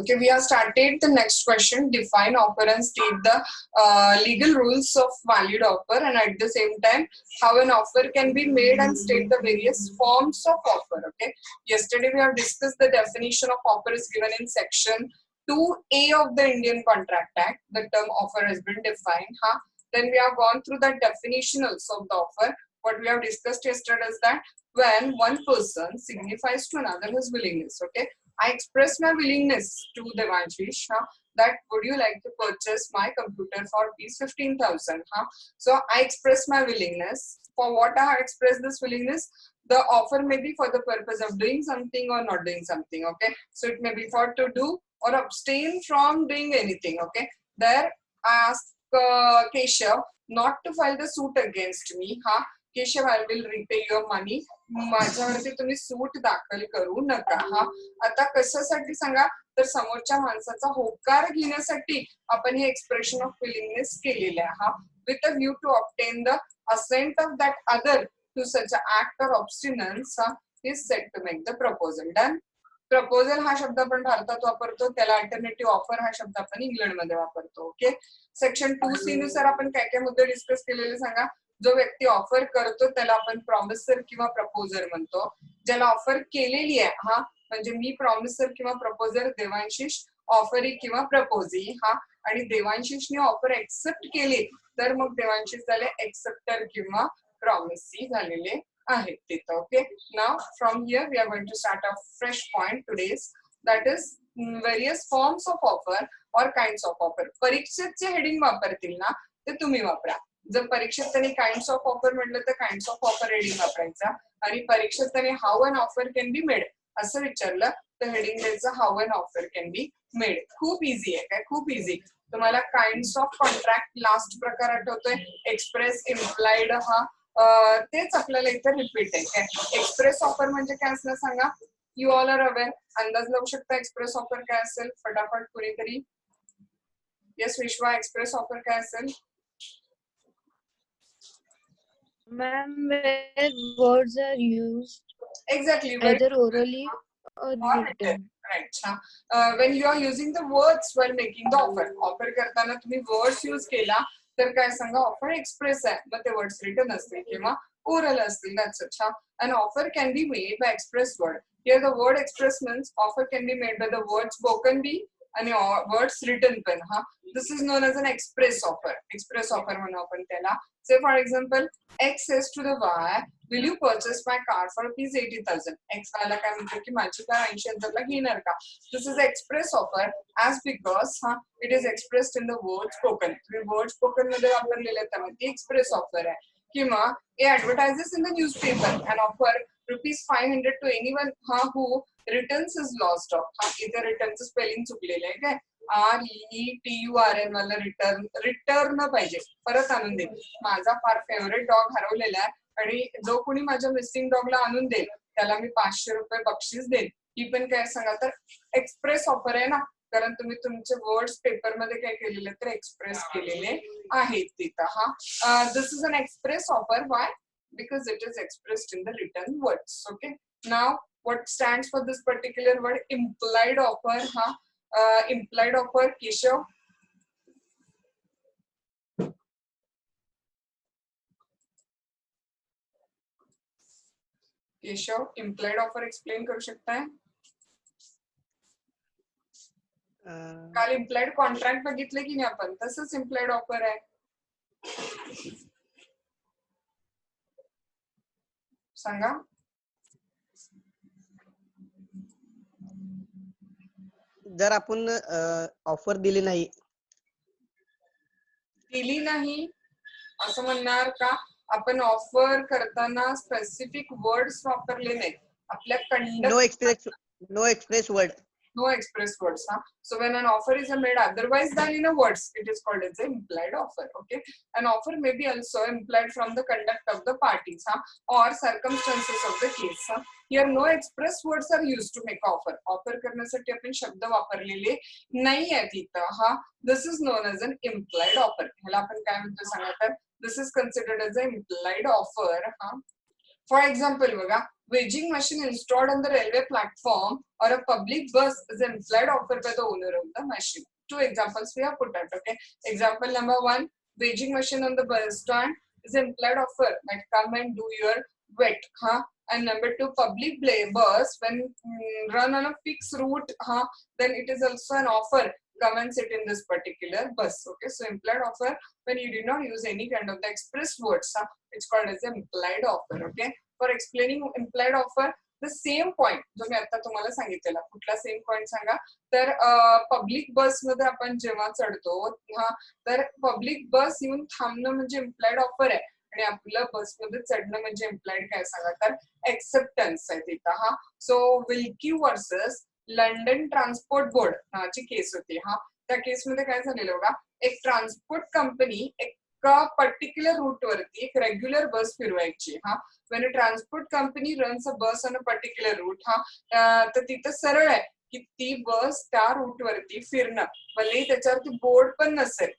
Okay, we have started the next question. Define offer and state the legal rules of valid offer, and at the same time, how an offer can be made and state the various forms of offer. Okay, yesterday we have discussed the definition of offer is given in section 2A of the Indian Contract Act. The term offer has been defined. Then we have gone through the definition also of the offer. What we have discussed yesterday is that when one person signifies to another his willingness. Okay, I express my willingness to Devanshish that would you like to purchase my computer for rupees 15,000. So I express my willingness. For what I have expressed this willingness, the offer may be for the purpose of doing something or not doing something. Okay, so it may be for to do or abstain from doing anything. Okay, there I ask Keshav not to file the suit against me. Keshav, I will repay your money. माझ्यावरती तुम्ही सूट दाखल करू नका. आता कशासाठी सांगा तर समोरच्या माणसाचा होकार घेण्यासाठी आपण हे एक्सप्रेशन ऑफ विलिंगनेस केलेले आहे. With a view to obtain the assent of that other to such a act or abstinence is said to make the proposal. Done. Proposal हा शब्द आपण भारतात वापरतो, त्याला अल्टरनेटिव्ह ऑफर हा शब्द आपण इंग्लंड मध्ये वापरतो. ओके, सेक्शन 2C नुसार आपण काय काय मुद्दे डिस्कस केलेले सांगा. जो व्यक्ती ऑफर करतो त्याला आपण प्रॉमिसर किंवा प्रपोजर म्हणतो. ज्याला ऑफर केलेली आहे म्हणजे मी प्रॉमिसर किंवा प्रपोजर, देवांशिष ऑफरी किंवा प्रपोजी आणि देवांशिषने ऑफर एक्सेप्ट केली तर मग देवांशिष झाले एक्सेप्टर किंवा प्रॉमिसी झालेले आहेत तिथं. Okay, now from here we are going to start a fresh point today's, that is various forms of offer or kinds of offer. परीक्षेत जे हेडिंग वापरतील ना ते तुम्ही वापरा. जर परीक्षेत त्यांनी काइंड्स ऑफ ऑफर म्हटलं तर काइंड्स ऑफ ऑफर हेडिंग वापरायचा, आणि परीक्षेत त्यांनी how an offer can be made असं विचारलं तर हेडिंग द्यायचं how an offer can be made. खूप इझी आहे काय, खूप इझी. तुम्हाला काइंड्स ऑफ कॉन्ट्रॅक्ट लास्ट प्रकार आठवतोय, एक्सप्रेस, इम्प्लाइड, तेच आपल्याला इथे रिपीट आहे. काय एक्सप्रेस ऑफर म्हणजे काय असणार सांगा. You all are aware. अंदाज लावू शकता एक्सप्रेस ऑफर काय असेल फटाफट कुणीतरी. येस विश्वा, एक्सप्रेस ऑफर काय असेल? Ma'am, where words are used exactly either orally or written. Right. When you are using the words while making the offer, offer करताना तुम्ही words use केला तर काय सांगा offer express आहे, मग ते words written असतील किंवा oral असतील. That's it. An offer can be made by express word. Here the word express means offer can be made by the word spoken be आणि words written पण. This is known as an express offer. Express offer म्हणू आपण त्याला. Say for example, X says to the Y, will you purchase my car for rupees 80,000? X वाला काय म्हणतो की माझी कार 80,000 ला घेणार का. This is express offer as because it is expressed in the word spoken. तुम्ही word spoken मध्ये वापरलेले त्यामुळे ती express offer आहे. किंवा it advertises in the newspaper an offer rupees 500 to anyone who returns his lost dog. इथे रिटर्नचं spelling चुकलेलं आहे काय. RETURN वाला रिटर्न पाहिजे, परत आणून दे. माझा फार फेवरेट डॉग हरवलेला आहे आणि जो कोणी माझ्या मिसिंग डॉगला आणून देईल त्याला मी 500 रुपये बक्षीस देईल. ही पण काय सांगा तर एक्सप्रेस ऑफर आहे ना, कारण तुम्ही तुमचे वर्ड्स पेपर मध्ये काय केलेले तर एक्सप्रेस केलेले आहेत तिथं. This is an express offer. Why? Because it is expressed in the written words. Okay, now what stands for this particular word? Implied offer. Implied offer, Keshav. Keshav, implied offer explain करू शकताय? काल implied contract बघितले की नाही आपण, तसंच implied offer आहे. सांगा. जर आपण ऑफर दिली नाही असं म्हणणार का आपण ऑफर करताना स्पेसिफिक वर्ड्स वापरले नाहीत आपल्या conduct. No express words. So when an offer is made otherwise than in a words, it is called as an implied offer. Okay, an offer may be also implied from the conduct of the parties or circumstances of the case. Here no express words are used to make offer. Offer करण्यासाठी आपण शब्द वापरलेले नाही आहेत इथं. This is known as an implied offer. ह्याला आपण काय म्हणतो सांगा तर this is considered as an implied offer. For example बघा, vending machine installed on the railway platform or a public bus is an implied offer by the owner of the machine. Two examples we have put out. Okay, example number one, waging machine on the bus stand is an implied offer that come and do your wet, and number two, public bus when run on a fixed route, then it is also an offer, come and sit in this particular bus. Okay, so implied offer when you do not use any kind of the express words, it's called as an implied offer. Okay, for explaining implied offer, the same point जो मी आता तुम्हाला सांगितलेला, कुठला same point सांगा, तर public बस मध्ये आपण जेव्हा चढतो तर पब्लिक बस येऊन थांबणं म्हणजे इम्प्लाइड ऑफर आहे, आणि आपलं बस मध्ये चढणं म्हणजे इम्प्लाइड काय सांगा, तर एक्सेप्टन्स आहे तिथं. So Wilkie versus London transport board नावाची केस होती. त्या केस मध्ये काय झालेलं बघा, एक ट्रान्सपोर्ट कंपनी एक पर्टिक्युलर रूट वरती एक रेग्युलर बस फिरवायची. when a transport company runs a bus on a particular route, तर तिथं सरळ आहे की ती बस त्या रूट वरती फिरणं, भले त्याच्यावरती बोर्ड पण नसेल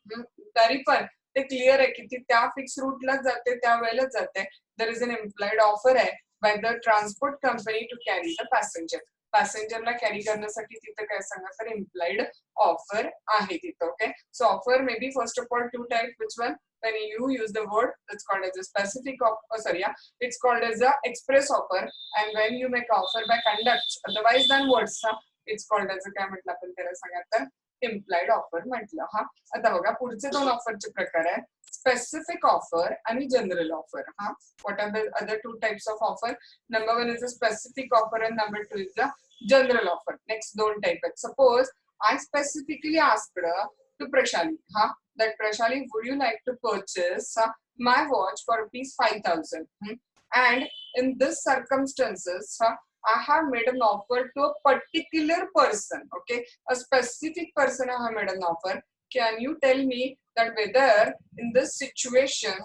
तरी पण ते क्लिअर आहे की ती त्या फिक्स रूटला जाते, त्या वेळेला जाते. There is an implied offer आहे by the transport company to carry the passenger. पॅसेंजरला कॅरी करण्यासाठी तिथं काय सांगा, तर इम्प्लाइड ऑफर आहे तिथं. Okay, so offer may be first of all two type. Which one? when you use the word, it's called as a specific it's called as a express offer, and when you make offer by conduct otherwise than words, it's called as a काय म्हटलं आपण त्याला सांगा, तर implied offer म्हटलं. आता बघा पुढचे दोन ऑफरचे प्रकार आहे, स्पेसिफिक ऑफर आणि general offer. What are the other two types of offer? Number one is a specific offer and number two is the general offer. Next दोन टाइप आहेत. Suppose I specifically asked to Prashali, that Prashali, would you like to purchase my watch for ₹5,000? And in this circumstances, I have made an offer to a particular person. Okay, a specific person I have made an offer. Can you tell me that whether in this situation,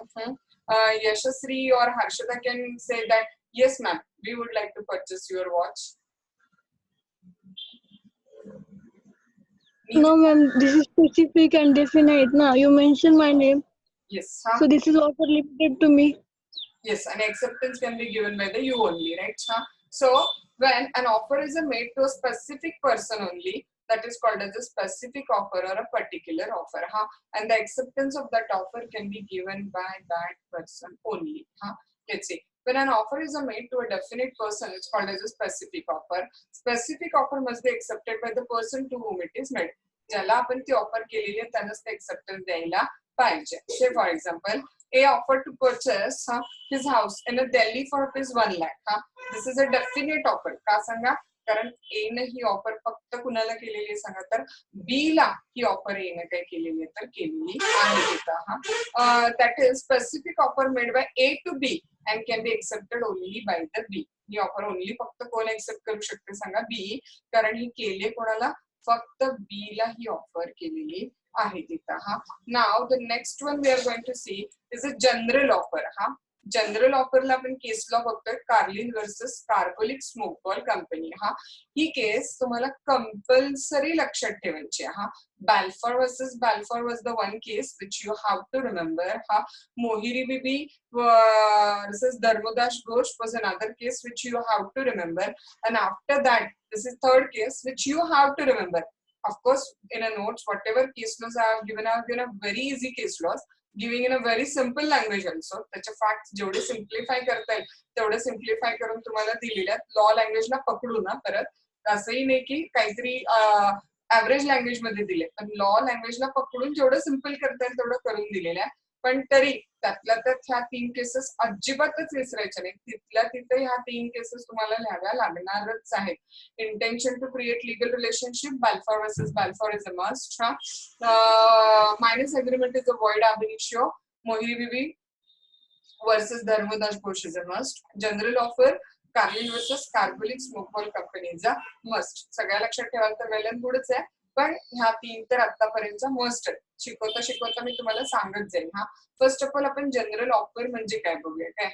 Yashasri or Harshada can say that yes, ma'am, we would like to purchase your watch? No, ma'am, this is specific and definite. Now you mentioned my name. Yes. So this is offer limited to me. Yes, and acceptance can be given by the you only, right? So when an offer is made to a specific person only, that is called as a specific offer or a particular offer. And the acceptance of that offer can be given by that person only. Let's see. When an offer is made to a definite person, it's called as a specific offer. Specific offer must be accepted by the person to whom it is made. ज्याला आपण ती offer केलेली आहे त्यांनाच ते acceptance द्यायला पाहिजे. Say for example, A offered to purchase his house in Delhi for ₹1 lakh. This is a definite offer. का सांगा, कारण A ने ही ऑफर फक्त कुणाला केलेली आहे सांगा, तर B ला ही ऑफर A ने काय केलेली आहे, तर केलेली आहे तिथं. That is specific offer made by A to B and can be accepted only by the B. He offer only फक्त कोण एक्सेप्ट करू शकते सांगा, B, कारण ही केली कोणाला, फक्त B ला ही ऑफर केलेली आहे तिथं. Now the next one we are going to see is a general offer. General ऑफरला आपण केस लॉ बघतोय, Carlill versus Carbolic Smoke Ball Company. ही केस तुम्हाला कंपल्सरी लक्षात ठेवायची आहे. Balfour versus Balfour was the one case which you have to remember. Mohiri Bibi versus Dharmodash Ghosh was another case which you have to remember. And after that, this is third case which you have to remember. Of course, in a notes, whatever case laws I have given a very easy case laws, giving in a very simple language also. त्याचे facts जेवढे simplify करता येईल तेवढे simplify करून तुम्हाला दिलेल्या law लँग्वेजला पकडू ना परत. असंही नाही की काहीतरी ऍव्हरेज लँग्वेज मध्ये दिले, पण लॉ लँग्वेजला पकडून जेवढं सिम्पल करता येईल तेवढं करून दिलेलं आहे. पण तरी त्यातल्या त्यात ह्या 3 केसेस अजिबातच विसरायच्या नाही. तिथल्या तिथे ह्या 3 केसेस तुम्हाला लिहाव्या लागणारच आहेत. Intention to create legal relationship, Balfour versus Balfour is a must. Minus agreement is a void ab initio, Mohiri Bibi versus Dharmodash Ghosh is a must. General offer, Carlin versus Carbolic Smokeball Company is a must. सगळ्या लक्षात ठेवायला तर वेल and गुडच आहे, पण ह्या 3 तर आतापर्यंत must आहे. शिकवता शिकवता मी तुम्हाला सांगत जाईल. फर्स्ट ऑफ ऑल आपण जनरल ऑफर म्हणजे काय बघूया. काय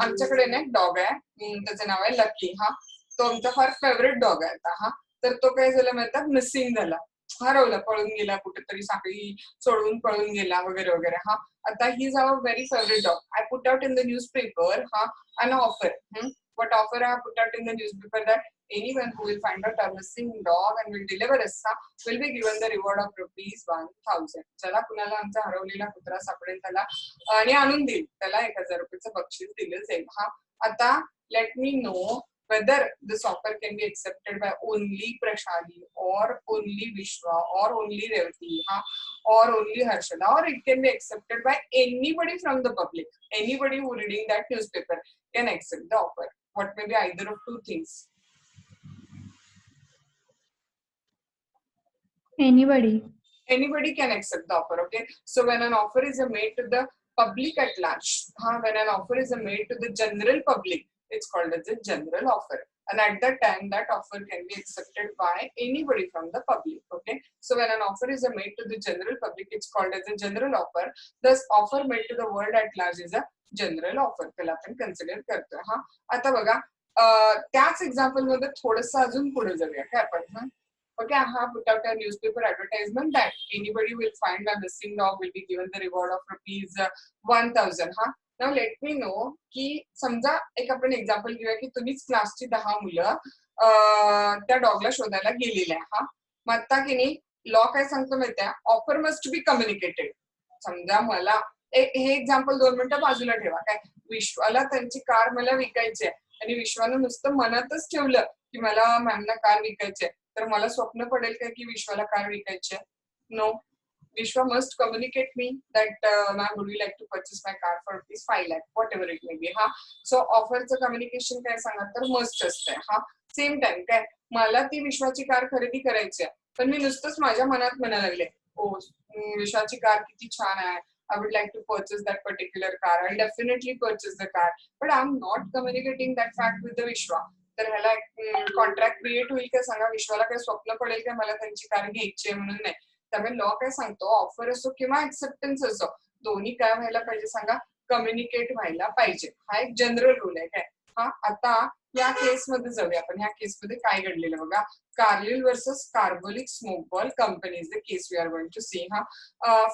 आमच्याकडे ना एक डॉग आहे, त्याचं नाव आहे लकी. तो आमचा फार फेवरेट डॉग आहे आता. तर तो काय झाला माहिती, मिसिंग झाला. हरवला, पळून गेला कुठेतरी, साखळी सोडून पळून गेला वगैरे वगैरे. हा, आता he is our very favourite dog. I put out in the newspaper an offer. What offer I have put out in the newspaper that anyone who will find out a missing dog and will deliver us will be given the reward of ₹1,000. ज्याला कुणाला आमचा हरवलेला कुत्रा सापडेल त्याला आणि आणून देईल त्याला 1,000 बक्षीस दिलं जाईल. हा, आता let me know whether this offer can be accepted by only Prashali or only Vishwa or only Revati or only Harshada, or it can be accepted by anybody from the public. Anybody who reading that newspaper can accept the offer. What may be either of two things? Anybody can accept the offer. Okay, so when an offer is made to the public at large, when an offer is made to the general public, it's called as a general offer, and at that time that offer can be accepted by anybody from the public. Okay, so when an offer is made to the general public, it's called as a general offer. Thus offer made to the world at large is a general offer, त्याला आपण consider करतोय. हा, आता बघा त्याच example मध्ये थोडस अजून पुढे जाऊया काय आपण. Okay, I have put out a newspaper advertisement that anybody will find a missing dog will be given the reward of ₹1,000. Now let me know की समजा एक आपण एक्झाम्पल घेऊया की तुम्हीच क्लासची 10 मुलं त्या डॉगला शोधायला गेलेले आहे. हा, मग आता की नाही लॉ काय सांगतो माहिती आहे, ऑफर मस्ट बी कम्युनिकेटेड. समजा मला हे एक्झाम्पल 2 मिनिटं बाजूला ठेवा. काय, विश्वाला त्यांची कार मला विकायची आहे आणि विश्वानं नुसतं मनातच ठेवलं की मला मॅमना कार विकायची आहे, तर मला स्वप्न पडेल काय की विश्वाला कार विकायची आहे? No. Vishwa must communicate me that ma'am, would you like to purchase my car for ₹5 lakh, whatever it may be. So ऑफरचं कम्युनिकेशन काय सांगा तर मस्ट असतंय. सेम टाइम काय, मला ती विश्वाची कार खरेदी करायची आहे, पण मी नुसतंच माझ्या मनात म्हणायला लागले, ओ विश्वाची कार किती छान आहे, I would like to purchase that particular car. I'll definitely purchase the car. But I'm not communicating that fact with the Vishwa. तर ह्याला कॉन्ट्रॅक्ट क्रिएट होईल का सांगा? विश्वाला काय स्वप्न पडेल का मला त्यांची कार घ्यायची आहे म्हणून? नाही. त्यामुळे लॉ काय सांगतो, ऑफर असो किंवा ऍक्सेप्टन्स असो, दोन्ही काय व्हायला पाहिजे सांगा, कम्युनिकेट व्हायला पाहिजे. हा एक जनरल रूल आहे काय. आता या केस मध्ये जाऊया आपण. ह्या केस मध्ये काय घडलेलं बघा, Carlill versus Carbolic Smoke Ball Company is the case we are going to see.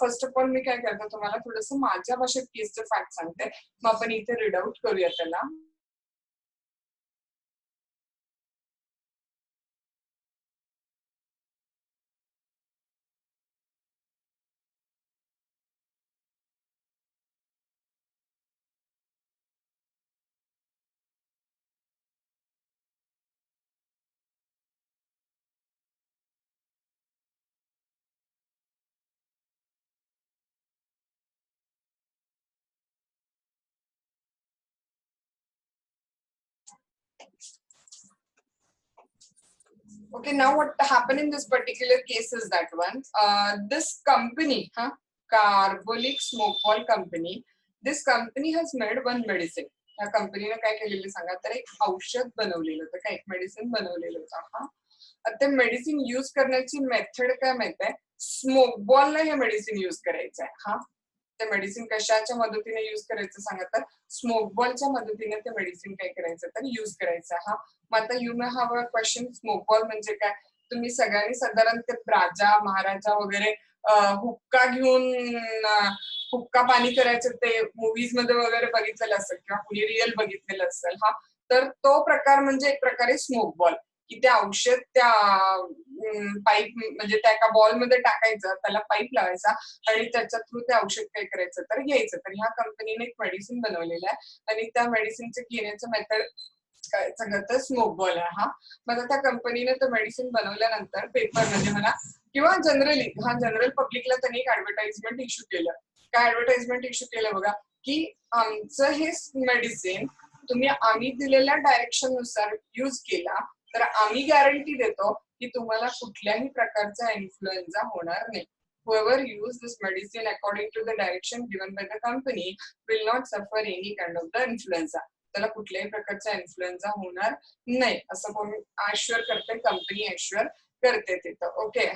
First of all मी काय करतो, तुम्हाला थोडस माझ्या भाषेत केसचं फॅक्ट सांगते, मग आपण इथे रीड आउट करूया त्याला. Okay, now what happened in this particular case is that this company, Carbolic Smoke Ball Company, this company has made one medicine. या कंपनीने काय केलेलं सांगा तर एक औषध बनवलेलं होतं, काय एक मेडिसिन बनवलेलं होतं. ते मेडिसिन यूज करण्याची मेथड काय माहित आहे, स्मोक बॉलला हे मेडिसिन यूज करायचं आहे. ते मेडिसिन कशाच्या मदतीने यूज करायचं सांगा तर स्मोक बॉलच्या मदतीने ते मेडिसिन काय करायचं तर यूज करायचं. मग आता you may have a question, smoke ball म्हणजे काय? तुम्ही सगळ्यांनी साधारण ते राजा महाराजा वगैरे हुक्का घेऊन हुक्का पाणी करायचं ते मूवीज मध्ये वगैरे बघितलेलं असेल किंवा कुणी रिअल बघितलेलं असेल. तर तो प्रकार म्हणजे एक प्रकारे स्मोक बॉल, की ते औषध त्या पाईप म्हणजे त्या एका बॉल मध्ये टाकायचं, त्याला पाईप लावायचा आणि त्याच्या थ्रू ते औषध काय करायचं तर घ्यायचं. तर ह्या कंपनीने एक मेडिसिन बनवलेलं आहे आणि त्या मेडिसिनचं घेण्याचं मेथड काय सांगत तर स्मोक बॉल आहे. मग त्या कंपनीने तो मेडिसिन बनवल्यानंतर पेपरमध्ये म्हणा किंवा जनरली जनरल पब्लिकला त्यांनी एक ऍडव्हर्टाइजमेंट इश्यू केलं. काय ऍडव्हर्टाइजमेंट इश्यू केलं बघा, की आमचं हे मेडिसिन तुम्ही आम्ही दिलेल्या डायरेक्शन नुसार यूज केला तर आम्ही गॅरंटी देतो की तुम्हाला कुठल्याही प्रकारचा इन्फ्लुएन्झा होणार नाही. Whoever use this medicine according to the direction given by the company will not suffer any kind of the influenza. त्याला कुठल्याही प्रकारचा इन्फ्लुएन्झा होणार नाही असं कोण ऍश्युअर करते, कंपनी ऍश्युअर करते तिथं. ओके,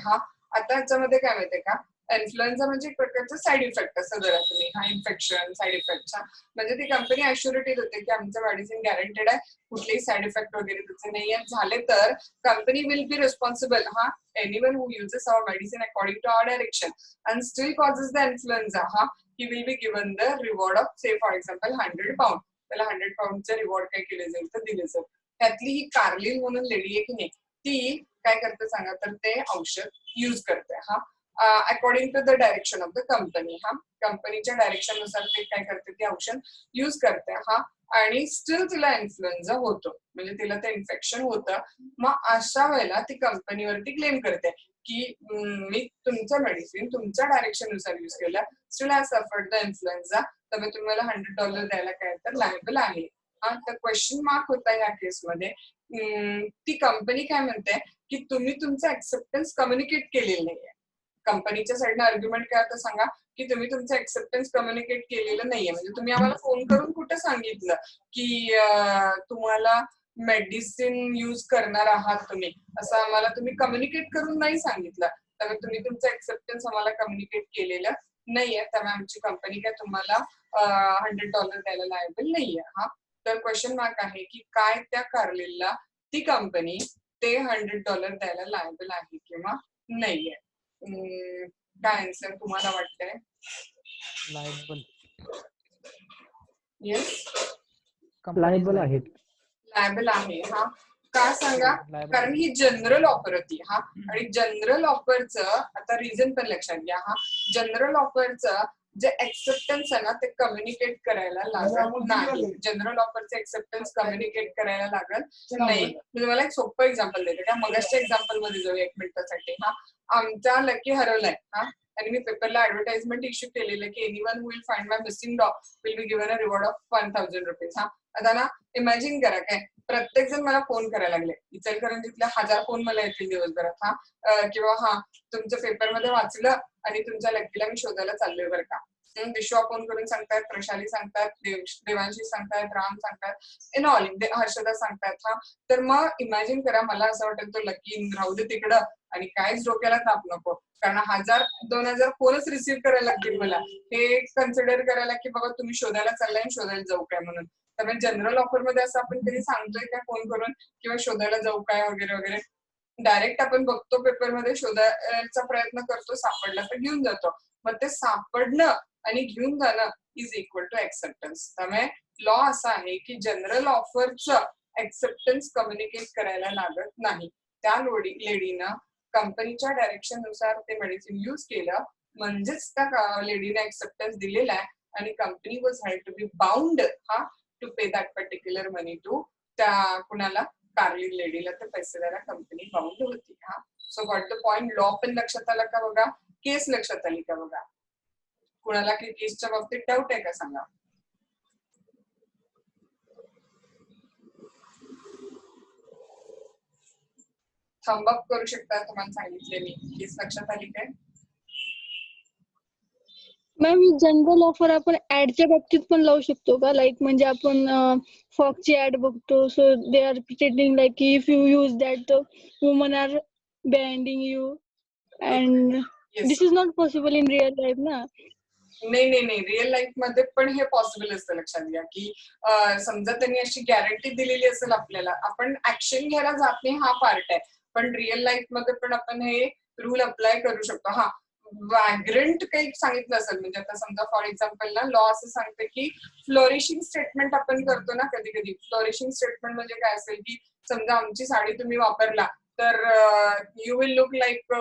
आता याच्यामध्ये काय माहितीये का, इन्फ्लुएन्झा म्हणजे एक प्रकारचा साईड इफेक्ट असं जरा तुम्ही हा इन्फेक्शन साईड इफेक्टचा म्हणजे ती कंपनी अश्युरिटी देते की आमचं मेडिसिन गॅरंटेड आहे, कुठलेही साईड इफेक्ट वगैरे त्याचे नाही आहेत. झाले तर कंपनी विल बी रिस्पॉन्सिबल. हा anyone who uses our medicine according to our direction and still causes the influenza, he will be given the reward of, say for example, 100 pound. त्याला 100 poundचे reward काय केले जाईल तर दिले जाईल. त्यातली ही कार्लिन म्हणून लेडी आहे की नाही, ती काय करते सांगा तर ते औषध यूज करते according to the direction of the company. कंपनीच्या डायरेक्शन नुसार ते काय करते ती औषध यूज करते आणि स्टील तिला इन्फ्लुएन्झा होतो, म्हणजे तिला ते इन्फेक्शन होतं. मग अशा वेळेला ती कंपनीवरती क्लेम करते की मी तुमचं मेडिसिन तुमच्या डायरेक्शन नुसार यूज केलं, steel has suffered the influenza, त्यामुळे तुम्हाला $100 द्यायला काय तर लायबल आहे. तर क्वेश्चन मार्क होता या केसमध्ये. ती कंपनी काय म्हणते की तुम्ही तुमचं ऍक्सेप्टन्स कम्युनिकेट केलेलं नाहीये. कंपनीच्या साईडनं आर्ग्युमेंट काय होतं सांगा की तुम्ही तुमचं ऍक्सेप्टन्स कम्युनिकेट केलेलं नाहीये. म्हणजे तुम्ही आम्हाला फोन करून कुठं सांगितलं की तुम्हाला मेडिसिन यूज करणार आहात तुम्ही, असं आम्हाला तुम्ही कम्युनिकेट करून नाही सांगितलं. त्यामुळे तुम्ही तुमचं ऍक्सेप्टन्स आम्हाला कम्युनिकेट केलेलं नाहीये, त्यामुळे आमची कंपनी काय तुम्हाला $100 द्यायला लायबल नाहीये. तर क्वेश्चन मार्क आहे की काय त्या कार्लिनला ती कंपनी ते $100 द्यायला लायबल आहे किंवा नाहीये. काय आन्सर तुम्हाला वाटतंय? लायबल येस लायबल आहेत. लायबल आहे. का सांगा? कारण ही जनरल ऑफर होती. आणि जनरल ऑफरचं आता रिझन पण लक्षात घ्या. जनरल ऑफरचं जे एक्सेप्टन्स आहे ना ते कम्युनिकेट करायला लागत नाही. जनरल ऑफरचे एक्सेप्टन्स कम्युनिकेट करायला लागत नाही. मी तुम्हाला एक सोपं एक्झाम्पल देते का, मगाच्या एक्झाम्पल मध्ये जाऊ 1 मिनिटासाठी. आमचा लकी हरवलाय आणि मी पेपरला ऍडव्हर्टाइजमेंट इश्यू केलेलं की anyone who will find my missing dog will be given a reward of ₹1000. आता ना इमॅजिन करा काय प्रत्येक जण मला फोन करायला लागले. इचलकरंजीतल्या 1000 फोन मला येतील दिवसभरात. किंवा तुमच्या पेपरमध्ये वाचलं आणि तुमच्या लकीला मी शोधायला चाललोय बरं का. विश्वा फोन करून सांगतात, प्रशाली सांगतात, देवांशी सांगतात, राम सांगतात, इन ऑल हर्षदा सांगतात. तर मग इमॅजिन करा मला असं वाटेल तो लकी राहू दे तिकडं आणि काहीच डोक्याला ताप नको, कारण 1000-2000 फोनच रिसिव्ह करायला लागतील मला. हे कन्सिडर करायला की बाबा तुम्ही शोधायला चाललाय आणि शोधायला जाऊ काय म्हणून. त्यामुळे जनरल ऑफर मध्ये असं आपण कधी सांगतोय काय फोन करून किंवा शोधायला जाऊ काय वगैरे वगैरे. डायरेक्ट आपण बघतो पेपरमध्ये, शोधायचा प्रयत्न करतो, सापडला तर घेऊन जातो. मग ते सापडणं आणि घेऊन जाणं इज इक्वल टू एक्सेप्टन्स. त्यामुळे लॉ असा आहे की जनरल ऑफरचं एक्सेप्टन्स कम्युनिकेट करायला लागत नाही. त्या लेडीनं कंपनीच्या डायरेक्शन नुसार ते मेडिसिन यूज केलं, म्हणजेच त्या लेडीने एक्सेप्टन्स दिलेला आहे आणि company was held to be bound to pay that particular money to त्या कुणाला कार्लिन लेडीला ते पैसे द्यायला कंपनी बाउंड होती. So got the point. Law पण लक्षात आला का बघा, केस लक्षात आली का बघा. कुणाला की केसच्या बाबतीत डाऊट आहे का सांगा. थंब अप करू शकता. तुम्हाला सांगितले मी. केस लक्षात आली काय? मॅम जनरल ऑफर आपण ऍडच्या बाबतीत पण लावू शकतो का? लाईक म्हणजे आपण फॉक्सची ऍड बघतो, so they are pretending like if you use that woman are banding you and this is not possible in real life ना. नाही रिअल लाईफ मध्ये पण हे पॉसिबल असतं. लक्षात घ्या की समजा त्यांनी अशी गॅरंटी दिलेली असेल आपल्याला, आपण ऍक्शन घ्यायला जात नाही हा पार्ट आहे, पण रिअल लाईफ मध्ये पण आपण हे रूल अप्लाय करू शकतो. वॅग्रंट काही सांगितलं असेल, म्हणजे आता समजा फॉर एक्झाम्पल ना लॉ असं सांगते की फ्लोरिशिंग स्टेटमेंट आपण करतो ना कधी कधी. फ्लोरिशिंग स्टेटमेंट म्हणजे काय असेल की समजा आमची साडी तुम्ही वापरला तर you will look like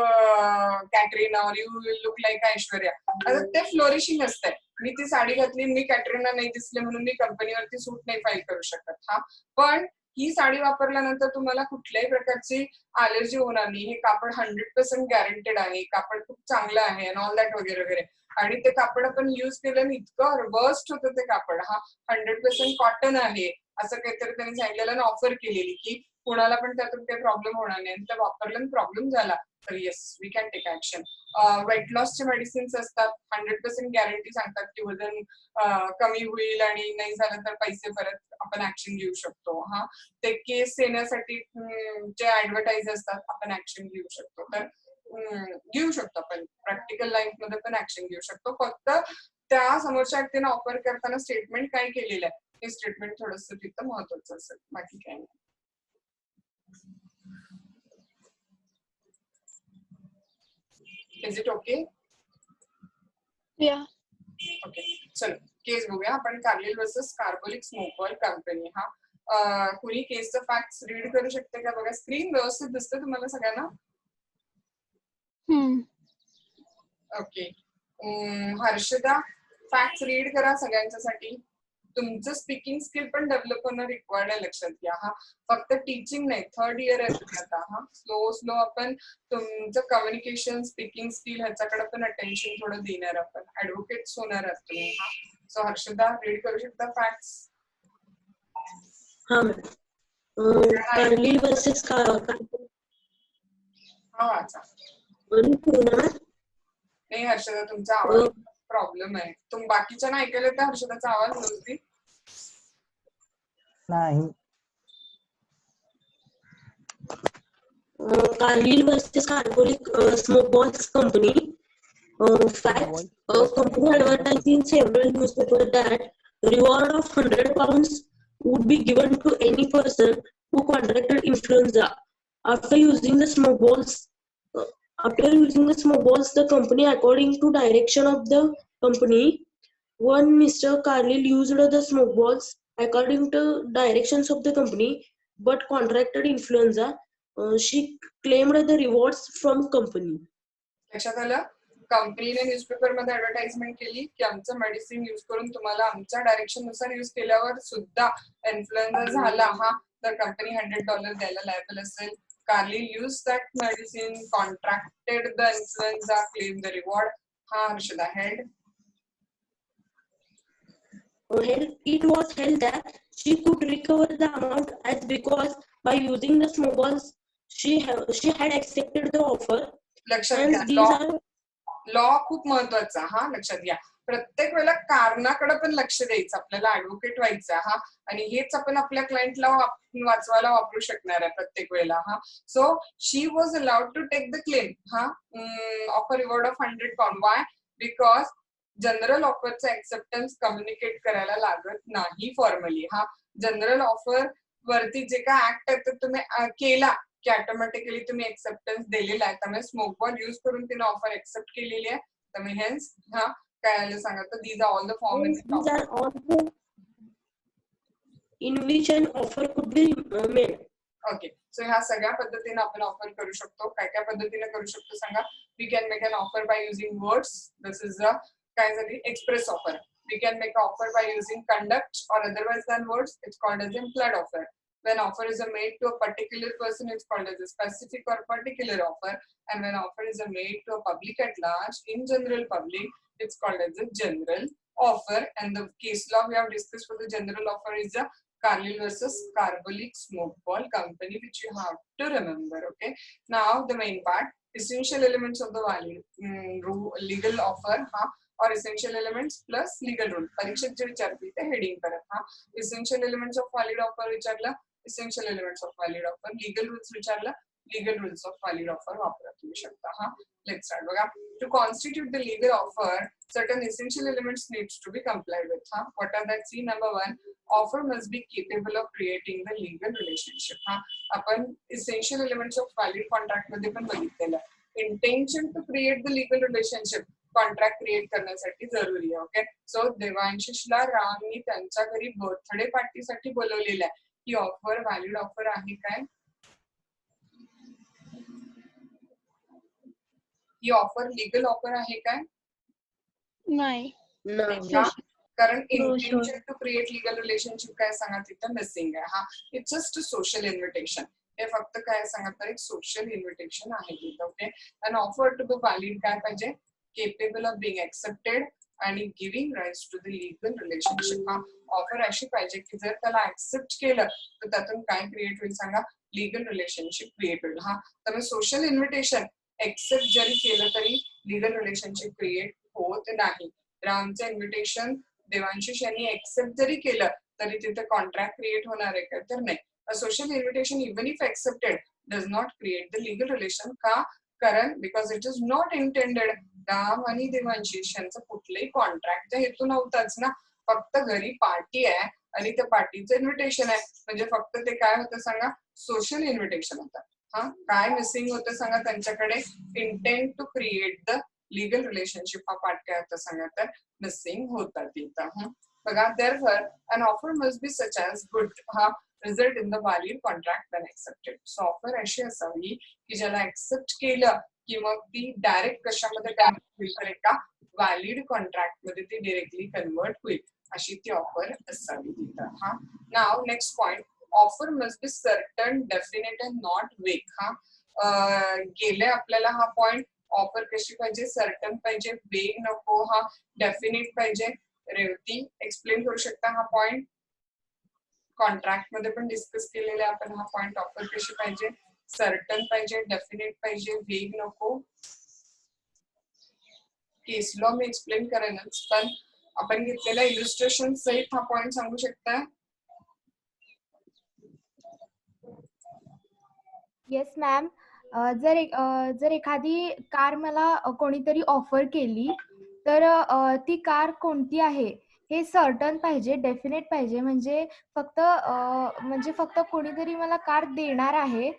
Katrina or you will look like Aishwarya. आता ते फ्लोरिशिंग असतंय. मी ती साडी घातली, मी कॅटरीना नाही दिसले म्हणून मी कंपनीवरती सूट नाही फाईल करू शकत. पण ही साडी वापरल्यानंतर तुम्हाला कुठल्याही प्रकारची अलर्जी होणार नाही. हे कापड 100% गॅरंटेड आहे, कापड खूप चांगलं आहे अँड ऑल दॅट वगैरे वगैरे. आणि ते कापड आपण युज केल्याने इतकं वर्स्ट होतं ते कापड. 100% कॉटन आहे असं काहीतरी त्यांनी सांगितलेलं आणि ऑफर केलेली की कोणाला पण त्यातून काही प्रॉब्लेम होणार नाही. आणि ते वापरल्याने प्रॉब्लेम झाला तर yes we can take action. Weight लॉसचे मेडिसिन्स असतात, 100% गॅरंटी सांगतात की वजन कमी होईल आणि नाही झालं तर पैसे परत आपण ऍक्शन घेऊ शकतो. ते केस येण्यासाठी जे ऍडव्हर्टाईज असतात आपण ऍक्शन घेऊ शकतो. तर घेऊ शकतो आपण, प्रॅक्टिकल लाईफ मध्ये पण ऍक्शन घेऊ शकतो. फक्त त्या समोरच्या व्यक्तीने ऑफर करताना स्टेटमेंट काय केलेलं आहे हे स्टेटमेंट थोडस तिथं महत्वाचं असेल, बाकी काय नाही. Is it okay? Yeah okay, चलो केस बघूया आपण. Carlill versus Carbolic Smoke Ball Company. हा कुणी केसचं फॅक्ट्स रीड करू शकते का बघा? स्क्रीन व्यवस्थित दिसते तुम्हाला सगळ्यांना? ओके, हर्षदा फॅक्ट्स रीड करा सगळ्यांच्यासाठी. तुमचं स्पीकिंग स्किल पण डेव्हलप होणं रिक्वायर्ड आहे, लक्षात घ्या. हा फक्त टीचिंग नाही, 3rd इयर आहे तुम्ही आता. हा स्लो आपण तुमचं कम्युनिकेशन, स्पीकिंग स्किल ह्याच्याकडे पण अटेन्शन थोडं देणार, आपण ऍडव्होकेट्स होणार आहात तुम्ही. हा सो हर्षदा रीड करू शकता फॅक्ट्स? हा मॅम. कार्लिल वर्सेस हा वाचा. नाही हर्षदा, तुमचा आवाज प्रॉब्लेम आहे. बाकीच्या ना ऐकायला येतं हर्षदाचा आवाज व्यवस्थित? नाही. Cargill versus Carbolic Smoke Balls Company. Facts: a company advertised in several newspapers that reward of £100 would be given to any person who contracted influenza after using the smoke balls. The company, according to direction of the company, one Mr. Carlill used the smoke balls according to directions of the company, but contracted influenza. She claimed the rewards from company. लक्षात आलं? कंपनीने newspaper मध्ये advertisement केली की आमचं medicine use करून तुम्हाला आमच्या डायरेक्शन नुसार युज केल्यावर सुद्धा इन्फ्लुएन्झा झाला हा तर कंपनी $100 द्यायला लायबल असेल. Carlill use that medicine, contracted the influenza, claim the reward. हा हर्षदा हेड. It was held that she could recover the amount as because by using the smoke balls she had accepted the offer. लक्षात घ्या, law खूप महत्वाचा. हा लक्षात घ्या, प्रत्येक वेळेला कारणाकडे पण लक्ष द्यायचं, आपल्याला ऍडव्होकेट व्हायचं. हा आणि हेच आपण आपल्या क्लायंटला वाचवायला वापरू शकणार आहे प्रत्येक वेळेला. हा so she was allowed to take the claim हा of a reward of £100. Why? Because general ऑफरचं ऍक्सेप्टन्स कम्युनिकेट करायला लागत नाही फॉर्मली. हा जनरल ऑफर वरती जे काय ऍक्ट आहे ते तुम्ही केला की ऑटोमॅटिकली तुम्ही एक्सेप्टन्स दिलेला आहे. त्यामुळे स्मोक बॉल युज करून तिने ऑफर एक्सेप्ट केलेली आहे. त्यामुळे हेन्स हा काय आलं सांगा तर these are all the form in which an offer could be made. Okay, so ह्या सगळ्या पद्धतीने आपण ऑफर करू शकतो. काय काय पद्धतीने करू शकतो सांगा? We can make an offer by using words. This is a काय झाली express offer. We can make a offer by using conduct or otherwise than words. It's called as implied offer. When offer is made to a particular person, it's called as a specific or particular offer. And when offer is made to a public at large, in general public, it's called as a general offer. And the case law we have discussed for the general offer is the Carlill versus Carbolic Smoke Ball Company, which you have to remember. Okay. Now the main part: essential elements of the valid legal offer. Or essential elements plus legal rule. परीक्षेत जे विचारतील ते heading करत. हा essential elements of valid offer विचारलं, essential elements of valid offer. legal rules विचारलं, legal rules of valid offer वापरत तुम्ही शकता. हा let's start. बघा, to constitute the legal offer, certain essential elements needs to be complied with. हा what are that? See, number 1, offer must be capable of creating the legal relationship. हा आपण essential elements of valid contract मध्ये पण बघितलेलं. intention to create the legal relationship contract create करण्यासाठी जरुरी आहे. Okay, so देवांशिषला Ramani त्यांच्या घरी बर्थडे पार्टीसाठी बोलवलेलं आहे. ही ऑफर व्हॅलिड ऑफर आहे काय? ही ऑफर लीगल ऑफर आहे काय? नाही. कारण intention to create legal relationship काय सांगा तिथं मिसिंग आहे. हा इट्स जस्ट सोशल इन्व्हिटेशन. हे फक्त काय सांगा तर एक सोशल इन्व्हिटेशन आहे तिथं. Okay, an offer to be valid काय पाहिजे? capable of being accepted आणि giving rights to the legal relationship. हा ऑफर अशी पाहिजे की जर त्याला ऍक्सेप्ट केलं तर त्यातून काय क्रिएट होईल सांगा? लीगल रिलेशनशिप क्रिएट होईल. हा त्यामुळे सोशल इन्व्हिटेशन एक्सेप्ट जरी केलं तरी लीगल रिलेशनशिप क्रिएट होत नाही. रामचं इन्व्हिटेशन देवांशिष यांनी एक्सेप्ट जरी केलं तरी तिथे कॉन्ट्रॅक्ट क्रिएट होणार आहे का? तर नाही. Social invitation even if accepted does not create the legal relation. का? कारण because it is not intended. Ram आणि देवांशी यांचं कुठलंही कॉन्ट्रॅक्टचा हेतू नव्हताच ना, फक्त घरी पार्टी आहे आणि त्या पार्टीचं इन्व्हिटेशन आहे, म्हणजे फक्त ते काय होतं सांगा, सोशल इन्व्हिटेशन होतं. हा, काय मिसिंग होतं सांगा त्यांच्याकडे, intent to create the legal relationship. हा पार्ट काय होता सांगा तर मिसिंग होता तिथं. बघा, therefore an offer must be such as would result in the valid contract when accepted. So offer अशी असावी की ज्याला एक्सेप्ट केलं की मग ती डायरेक्ट कशामध्ये कन्वर्ट होईल, तर एका व्हॅलिड कॉन्ट्रॅक्ट मध्ये ती डायरेक्टली कन्वर्ट होईल, अशी ती ऑफर असावी तिथं. हा, now next point, offer must be certain, definite and not vague. गेले आपल्याला हा पॉइंट, ऑफर कशी पाहिजे, सर्टन पाहिजे, वेग नको, हा डेफिनेट पाहिजे. रेवती एक्सप्लेन करू शकता हा पॉइंट? कॉन्ट्रॅक्ट मध्ये पण डिस्कस केलेला आपण हा पॉइंट, ऑफर कशी पाहिजे, सर्टन पाहिजे, डेफिनेट पाहिजे, वेग नको. केस लॉ मी एक्सप्लेन करेनच, पण आपण घेतलेल्या इलिस्ट्रेशन सहित हा पॉइंट सांगू शकता? Yes ma'am. जर एखादी कार मला कोणीतरी ऑफर केली, तर ती कार कोणती आहे हे सर्टन पाहिजे, डेफिनेट पाहिजे. म्हणजे फक्त कोणीतरी मला कार देणार आहे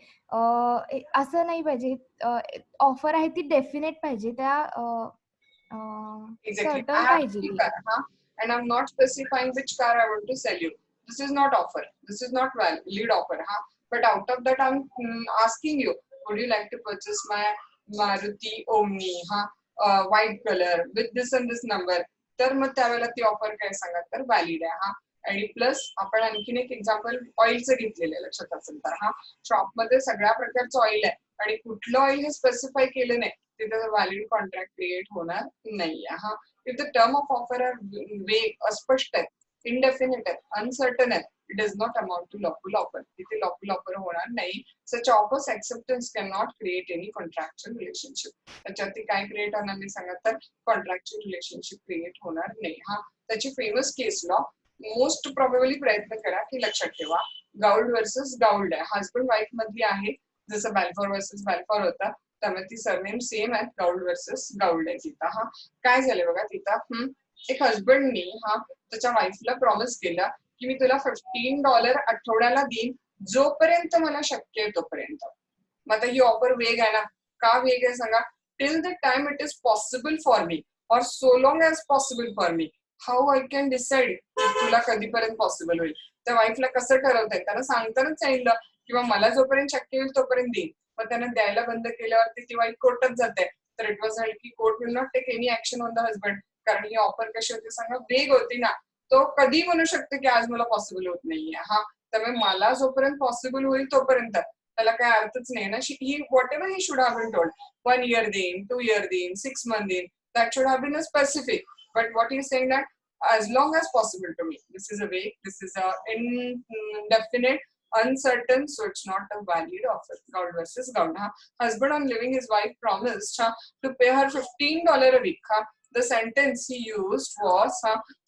असं नाही पाहिजे. ऑफर आहे ती डेफिनेट पाहिजे, त्या Exactly. सर्टन I have पाहिजे three ती. car, and I'm not specifying which car I want to sell you. This is not offer. This is not valid offer. But out of that, I'm asking you, would you like to purchase my Maruti Omni? White color with this and this number. तर मग त्यावेळेला ती offer काय सांगा तर valid आहे. आणि plus आपण आणखीन एक एक्झाम्पल ऑइलचं घेतलेलं आहे, लक्षात असेल तर. शॉप मध्ये सगळ्या प्रकारचं ऑइल आहे आणि कुठलं ऑइल हे स्पेसिफाय केलं नाही, तिथे व्हॅलिड कॉन्ट्रॅक्ट क्रिएट होणार नाहीये. If the term of offer are vague, अस्पष्ट आहे, indefinite आहे, uncertain आहे, it does not amount to lawful offer. तिथे lawful offer होणार नाही. Such offers acceptance cannot create any contractual relationship. त्याच्यावरती काय क्रिएट होणार नाही सांगा तर कॉन्ट्रॅक्च्युअल रिलेशनशिप क्रिएट होणार नाही. त्याची फेमस केस लॉ मोस्ट प्रोबेबली प्रयत्न करा की लक्षात ठेवा, गाउल्ड वर्सेस गाउल्ड आहे, हजबंड वाईफ मधली आहे, जसं बॅल्फॉर वर्सेस बॅल्फॉर होता, त्यामुळे ती सरनेम सेम आहे, गाउल्ड वर्सेस गाउल्ड आहे तिथं. काय झालं बघा तिथं, एक हजबंडनी त्याच्या वाईफला प्रॉमिस केला की मी तुला $15 आठवड्याला देईन, जोपर्यंत मला शक्य आहे तोपर्यंत. मग आता ही ऑफर वेग आहे ना, का वेग आहे सांगा, till the time it is possible for me or so long as possible for me, how I can decide तुला कधीपर्यंत पॉसिबल होईल. त्या वाईफला कसं ठरवताय, त्यांना सांगतानाच सांगितलं किंवा मला जोपर्यंत शक्य होईल तोपर्यंत देईन. मग त्यांना द्यायला बंद केल्यावरती ती वाईफ कोर्टात जाते, तर इट वॉज हेल्ड की court will not take any action on the husband, कारण ही ऑफर कशी होती सांगा, वेग होती ना, तो कधी म्हणू शकतो की आज मला पॉसिबल होत नाहीये. त्यामुळे मला जोपर्यंत पॉसिबल होईल तोपर्यंत, त्याला काय अर्थच नाही ना. He whatever he should have been told, 1 year देईन, 2 year देईन, 6 months देईन, that should have been a specific. But what he is saying that as long as possible to me, this is a vague, this is a indefinite, uncertain, so it's not a valid offer. Gaud versus Gaud. Husband on leaving his wife promised to pay her $15 a week. The sentence he used was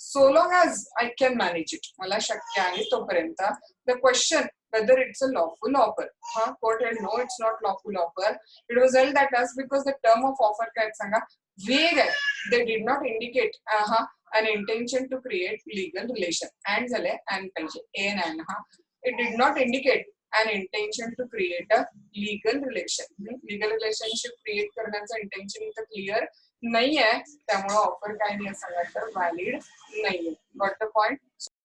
so long as I can manage it. Mala shakya ahe toparenta. The question whether it's a lawful offer. Court held no, it's not lawful offer. It was held that as because the term of offer काय सांगा vague, they did not indicate an intention to create legal relation. And झाले and पाहिजे and it did not indicate an intention to create a legal relation. Legal relationship create करण्याचा intention इथं clear नाहीये, त्यामुळे offer काय नाही सांगा तर व्हॅलिड नाहीये. Got the point.